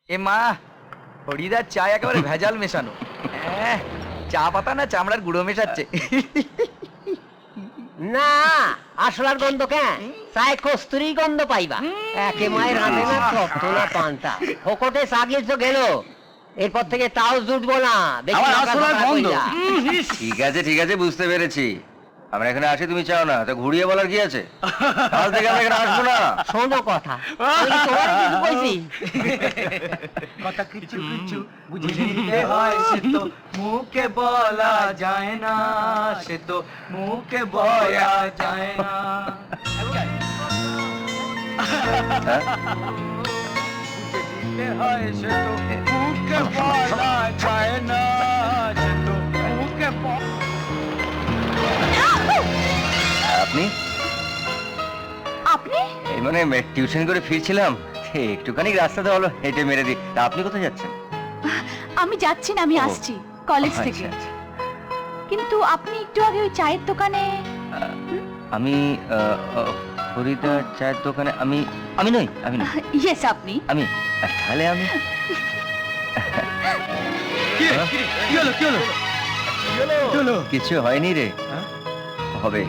এ মা, হরিদার চা একেবারে ভেজাল মেশানো। চা পাতা না চামড়ার গুঁড়ো মেশাচ্ছে। না আসলার গন্ধ কেন, চায় কস্তুরি গন্ধ পাইবা। একে মায়ের রাঁধে না তত্ত্ব না পান্তা, ফোকটে সাগিয়ে তো গেল, এরপর থেকে তাও জুটবো না। দেখি আমার লঙ্কা আসলার ধরা গন্ধ। কইরা। ঠিক আছে বুঝতে পেরেছি। আমরা এখানে আসি তুমি চাও না, তো ঘুরিয়ে বলার কি আছে? কাল থেকে আমরা এখানে আসবো না। শোনো কথা, আমি কি তোমার কিছু কইছি? কথা কিছু কিছু বুঝে নিতে হয়, সে তো মুখে বলা যায় না, সে তো মুখে বলা যায় না। হ্যাঁ? বুঝে নিতে হয়, সে তো মুখে বলা যায় না, সে তো মুখে আপনি আপনি? এই মানে টিউশন করে ফিরছিলাম, একটুখানি রাস্তাতে হলো হেঁটে মেরে দিই। তা আপনি কোথায় যাচ্ছেন? আমি যাচ্ছি না, আমি ও, আসছি কলেজ আচ্ছা, থেকে। আচ্ছা। কিন্তু আপনি একটু আগে ওই চায়ের দোকানে। আমি হরিদার চায়ের দোকানে আমি আমি নই। ইয়েস আপনি। আমি তাহলে আমি কিছু হয়নি রে। হবে।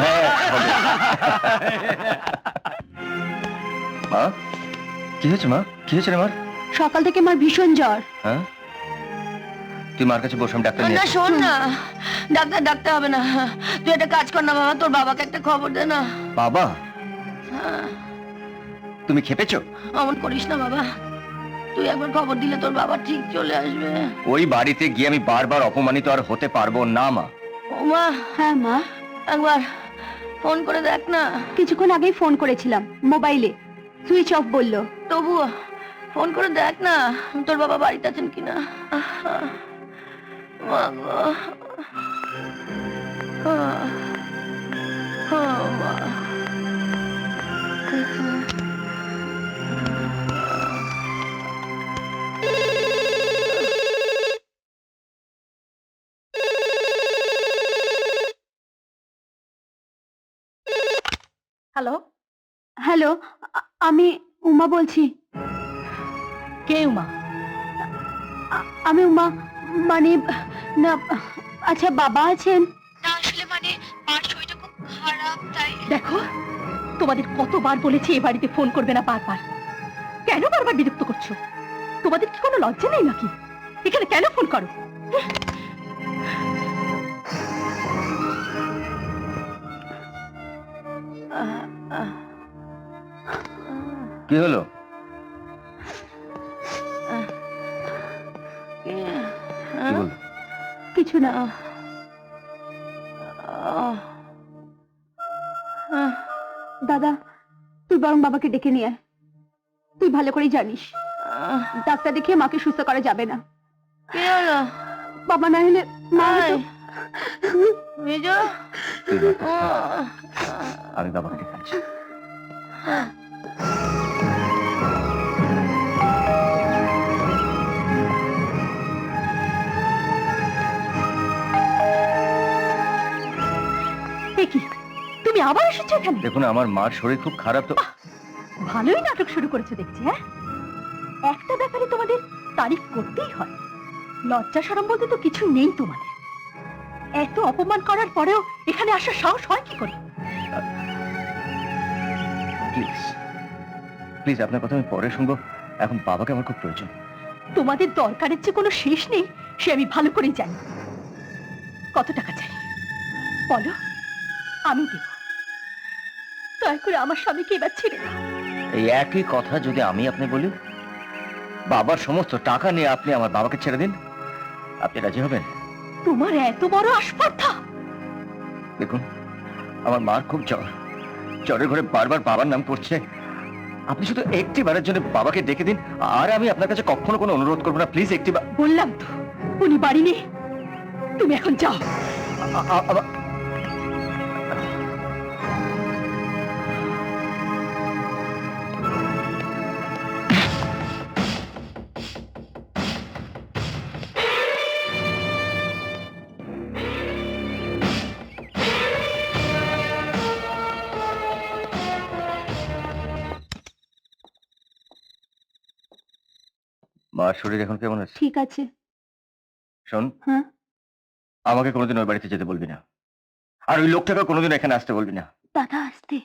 হ্যাঁ, হবে। মা কি হয়েছে? মা কি হয়েছে রে? মার সকাল থেকে আমার ভীষণ জ্বর। হ্যাঁ, তুই মার কাছে বসে, আমি ডাক্তার নিয়ে না আসছি। শোন না, ডাক্তার ডাকতে হবে না, তুই একটা কাজ কর না বাবা, তোর বাবাকে একটা খবর দে না। বাবা হ্যাঁ, তুমি খেপেছো? অমন করিস না বাবা, তুই একবার খবর দিলে তোর বাবা ঠিক চলে আসবে। ওই বাড়িতে গিয়ে আমি বারবার অপমানিত আর হতে পারবো না মা। ও মা, হ্যাঁ মা, একবার ফোন করে দেখ না। কিছুক্ষণ আগেই ফোন করেছিলাম, মোবাইলে সুইচ অফ বলল। তবু ফোন করে দেখ না তোর বাবা বাড়িতে আছেন কিনা। মা গো। মা। হ্যালো হ্যালো, আমি উমা বলছি। কে উমা? আমি উমা, মানে না, আচ্ছা বাবা আছেন না? আসলে মানে মার শরীরটা খুব খারাপ, তাই। দেখো, তোমাদের কতবার বলেছি এ বাড়িতে ফোন করবে না, বারবার কেন বারবার বিরক্ত করছো? তোমাদের কি কোনো লজ্জা নেই নাকি? এখানে কেন ফোন করো? কি হলো? কি বল? কিছু না। দাদা, তুই বরং বাবাকে ডেকে নিয়ে আয়। তুই ভালো করেই জানিস ডাক্তার দেখিয়ে মাকে সুস্থ করা যাবে না। কে হলো? বাবা না হলে মা হয়তো। মেজো, তুই মার কাছে থাক। আমি বাবাকে ডেকে আনছি। এ কি, তুমি আবার এসেছো এখানে? দেখুন, আমার মার শরীর খুব খারাপ তো। ভালোই নাটক শুরু করেছো দেখছি। হ্যাঁ, একটা ব্যাপারে তোমাদের তারিফ করতেই হয়, লজ্জা শরম বলতে তো কিছু নেই তোমাদের। এত অপমান করার পরেও এখানে আসার সাহস হয় কি করে? প্লিজ প্লিজ, আপনার কথা আমি পরে শুনবো। এখন বাবাকে আমার খুব প্রয়োজন। তোমাদের দরকারের যে কোনো শেষ নেই, সে আমি ভালো করেই জানি। কত টাকা চাই বলো, আমি দেব। দয়া করে আমার স্বামীকে এবার ছেড়ে দাও। এই একই কথা যদি আমি আপনি বলি, বাবার সমস্ত টাকা নিয়ে আপনি আমার বাবাকে ছেড়ে দিন, আপনি রাজি হবেন? তোমার এত বড় আস্পর্ধা! দেখুন, আমার মার খুব জ্বর, জ্বরের ঘরে বারবার বাবার নাম করছে। আপনি শুধু একটি বারের জন্য বাবাকে ডেকে দিন, আর আমি আপনার কাছে কখনো কোনো অনুরোধ করবো না। প্লিজ একটি বললাম তো, উনি বাড়ি নেই। তুমি এখন যাও। মার শরীর এখন কেমন আছে? ঠিক আছে। শোন, হ্যাঁ? আমাকে কোনোদিন ওই বাড়িতে যেতে বলবি না, আর ওই লোকটাকে কোনোদিন এখানে আসতে বলবি না। দাদা আসতে।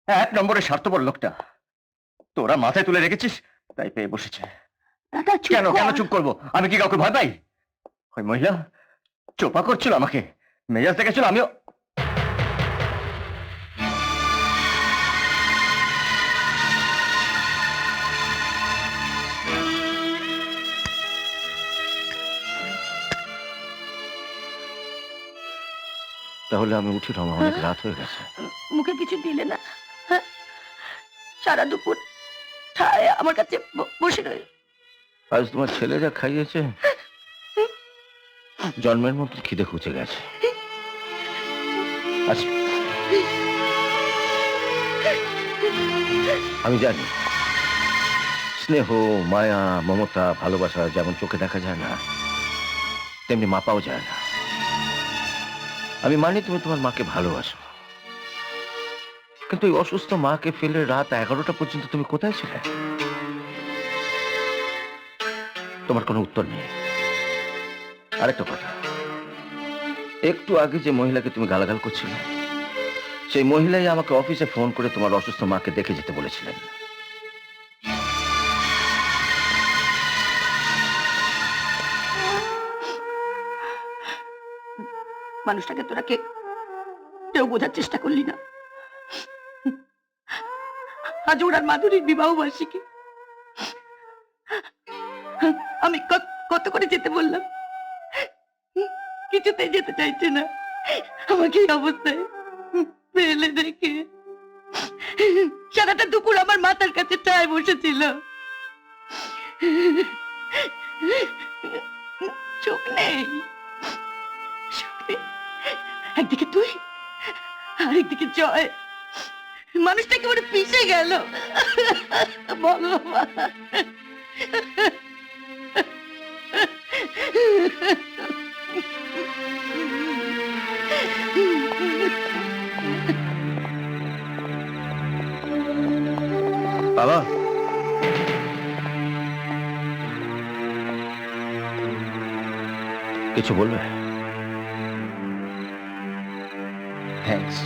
এক নম্বরের স্বার্থপর লোকটা, তোরা মাথায় তুলে রেখেছিস তাই পেয়ে বসেছে। দাদা চুপ কেন কেন কর। চুপ করবো? আমি কি কাউকে ভয় পাই? ওই মহিলা চোপা করছিল আমাকে, মেজাজ দেখেছিল, আমিও। তাহলে আমি উঠি রমা, অনেক রাত হয়ে গেছে। মুখে কিছু দিলে না? হ্যাঁ? সারা দুপুর ঠায় আমার কাছে বসে রইল। আজ তোমার ছেলে যা খাইয়েছে, জন্মের মতো খিদে খুঁজে গেছে। আচ্ছা, আমি জানি স্নেহ, মায়া, মমতা, ভালোবাসা যেমন চোখে দেখা যায় না, তেমনি মাপাও যায় না। আমি মানি তুমি তোমার মাকে ভালোবাসো, কিন্তু এই অসুস্থ মাকে ফেলে রাত 11টা পর্যন্ত তুমি কোথায় ছিলে? তোমার কোনো উত্তর নেই। আরেকটা কথা, একটু আগে যে মহিলাকে তুমি গালাগাল করছিলে, সেই মহিলাই আমাকে অফিসে ফোন করে তোমার অসুস্থ মাকে দেখে যেতে বলেছিলেন। মানুষটাকে তোরা কেউ বোঝার চেষ্টা করলি না। আজ ওনার মাধুরীর বিবাহ বার্ষিকী, আমি কত করে যেতে বললাম, কিছুতেই যেতে চাইছে না। আমাকে এই অবস্থায় ফেলে রেখে সারাটা দুপুর আমার মাথার কাছে ঠায় বসেছিল। চোখ নেই, চোখ নেই। একদিকে তুই, আরেকদিকে জয়। মানুষটা একেবারে পিষে গেল। ভগবান, বাবা, কিছু বলবে? থ্যাঙ্কস।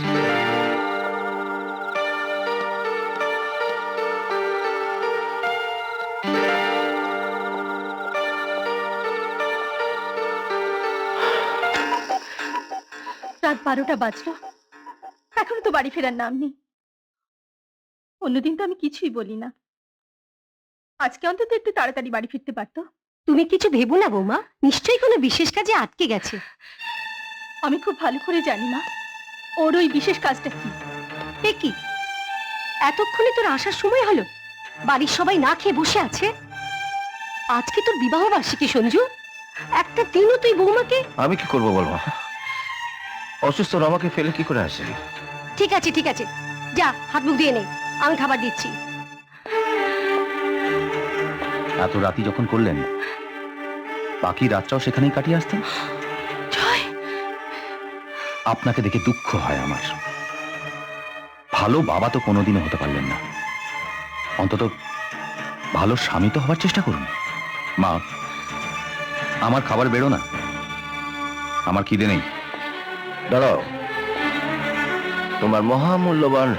রাত 12টা বাজলো, এখনো তো বাড়ি ফেরার নাম নেই। অন্যদিন তো আমি কিছুই বলি না, আজকে অন্তত একটু তাড়াতাড়ি বাড়ি ফিরতে পারতো। তুমি কিছু ভেবো না বৌমা, নিশ্চয়ই কোনো বিশেষ কাজে আটকে গেছে। আমি খুব ভালো করে জানি মা, ওর ওই বিশেষ কাজটা কি। এ কি, এতক্ষণে তোর আসার সময় হলো? বাড়ির সবাই না খেয়ে বসে আছে। আজকে তোর বিবাহ বার্ষিকী সঞ্জু, একটা দিনও তুই বৌমাকে। আমি কি করবো বলবো? অসুস্থ রমাকে ফেলে কি করে আসে? ঠিক আছে ঠিক আছে, যা হাত মুখ দিয়ে নে, আমি খাবার দিচ্ছি। এত রাতি যখন করলেন, বাকি রাতটাও সেখানেই কাটিয়ে আসতেন। আপনাকে দেখে দুঃখ হয় আমার। ভালো বাবা তো কোনোদিনও হতে পারলেন না, অন্তত ভালো স্বামী তো হওয়ার চেষ্টা করুন। মা, আমার খাবার বেরো না, আমার খিদে নেই। দাঁড়াও, তোমার মহামূল্যবান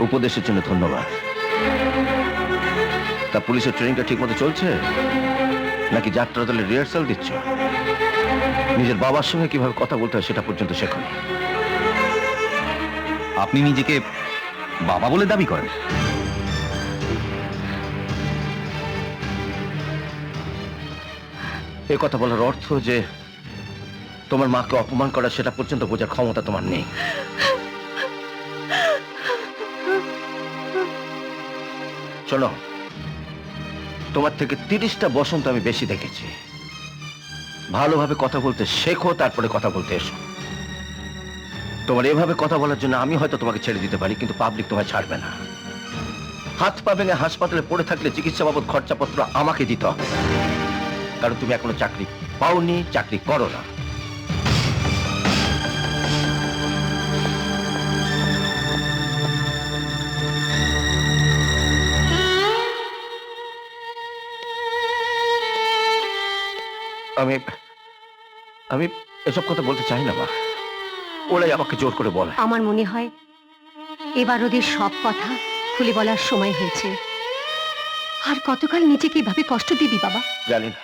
উপদেশের জন্য ধন্যবাদ। তা পুলিশের ট্রেনিংটা ঠিক মতো চলছে নাকি যাত্রা দলের রিহার্সাল দিচ্ছ? নিজের বাবার সঙ্গে কিভাবে কথা বলতে হয় সেটা পর্যন্ত শেখনি। আপনি নিজেকে বাবা বলে দাবি করেন? এ কথা বলার অর্থ যে তোমার মাকে অপমান করা সেটা পর্যন্ত বোঝার ক্ষমতা তোমার নেই। শোনো, তোমার থেকে 30টা বসন্ত আমি বেশি দেখেছি। ভালোভাবে কথা বলতে শেখো, তারপরে কথা বলতে এসো। তোমার এভাবে কথা বলার জন্য আমি হয়তো তোমাকে ছেড়ে দিতে পারি, কিন্তু পাবলিক তোমায় ছাড়বে না। হাত পা ভেঙে হাসপাতালে পড়ে থাকলে চিকিৎসা বাবদ খরচাপত্র আমাকে দিতে হবে, কারণ তুমি এখনো চাকরি পাওনি, চাকরি করো না। আমি আমি এসব কথা বলতে চাই না মা, ওরাই আমাকে জোর করে বলে। আমার মনে হয় এবার ওদের সব কথা খুলে বলার সময় হয়েছে। আর কতকাল নিজেকে এভাবে কষ্ট দিবি বাবা? জানি না,